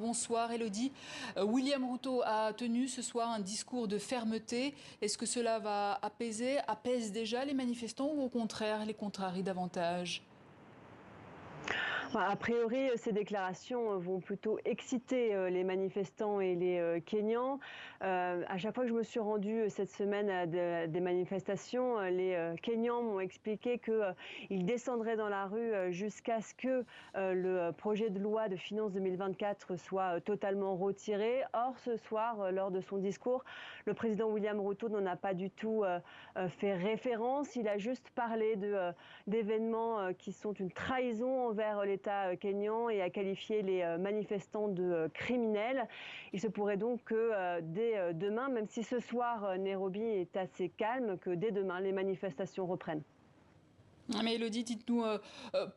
Bonsoir Elodie. William Ruto a tenu ce soir un discours de fermeté. Est-ce que cela va apaise déjà les manifestants ou au contraire les contrarie davantage ? A priori, ces déclarations vont plutôt exciter les manifestants et les Kenyans. À chaque fois que je me suis rendue cette semaine à des manifestations, les Kenyans m'ont expliqué qu'ils descendraient dans la rue jusqu'à ce que le projet de loi de finances 2024 soit totalement retiré. Or, ce soir, lors de son discours, le président William Ruto n'en a pas du tout fait référence. Il a juste parlé d'événements qui sont une trahison envers l'État kényan et a qualifié les manifestants de criminels. Il se pourrait donc que dès demain, même si ce soir Nairobi est assez calme, que dès demain les manifestations reprennent. Mais Elodie, dites-nous,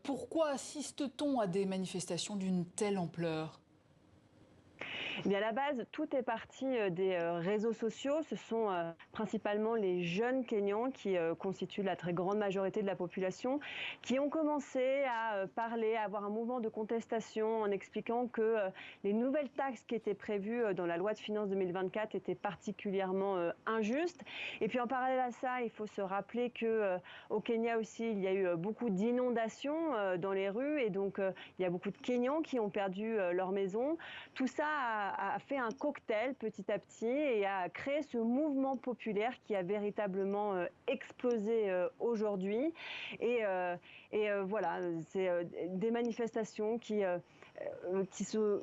pourquoi assiste-t-on à des manifestations d'une telle ampleur ? Eh bien, à la base, tout est parti des réseaux sociaux. Ce sont principalement les jeunes Kenyans qui constituent la très grande majorité de la population, qui ont commencé à parler, à avoir un mouvement de contestation en expliquant que les nouvelles taxes qui étaient prévues dans la loi de finances 2024 étaient particulièrement injustes. Et puis en parallèle à ça, il faut se rappeler qu'au Kenya aussi, il y a eu beaucoup d'inondations dans les rues et donc il y a beaucoup de Kenyans qui ont perdu leur maison. Tout ça a fait un cocktail petit à petit et a créé ce mouvement populaire qui a véritablement explosé aujourd'hui. Et voilà, c'est des manifestations qui sont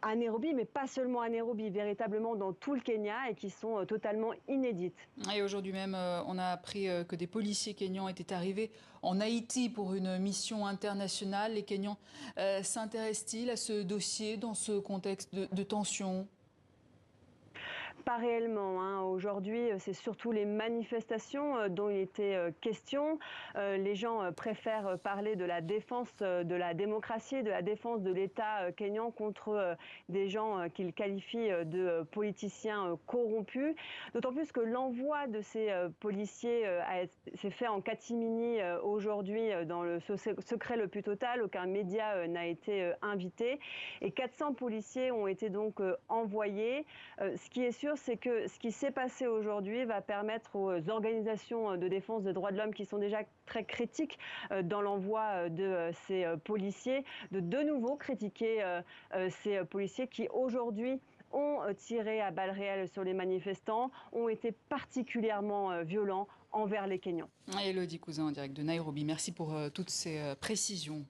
à Nairobi, mais pas seulement à Nairobi, véritablement dans tout le Kenya et qui sont totalement inédites. Et aujourd'hui même, on a appris que des policiers kenyans étaient arrivés en Haïti pour une mission internationale. Les Kenyans s'intéressent-ils à ce dossier dans ce contexte de tension ? Pas réellement, hein. Aujourd'hui, c'est surtout les manifestations dont il était question. Les gens préfèrent parler de la défense de la démocratie, de la défense de l'État kényan contre des gens qu'ils qualifient de politiciens corrompus. D'autant plus que l'envoi de ces policiers s'est fait en catimini aujourd'hui dans le secret le plus total. Aucun média n'a été invité. Et 400 policiers ont été donc envoyés. Ce qui est sûr, c'est que ce qui s'est passé aujourd'hui va permettre aux organisations de défense des droits de l'homme qui sont déjà très critiques dans l'envoi de ces policiers de nouveau critiquer ces policiers qui aujourd'hui ont tiré à balles réelles sur les manifestants, ont été particulièrement violents envers les Kenyans. Elodie Cousin en direct de Nairobi, merci pour toutes ces précisions.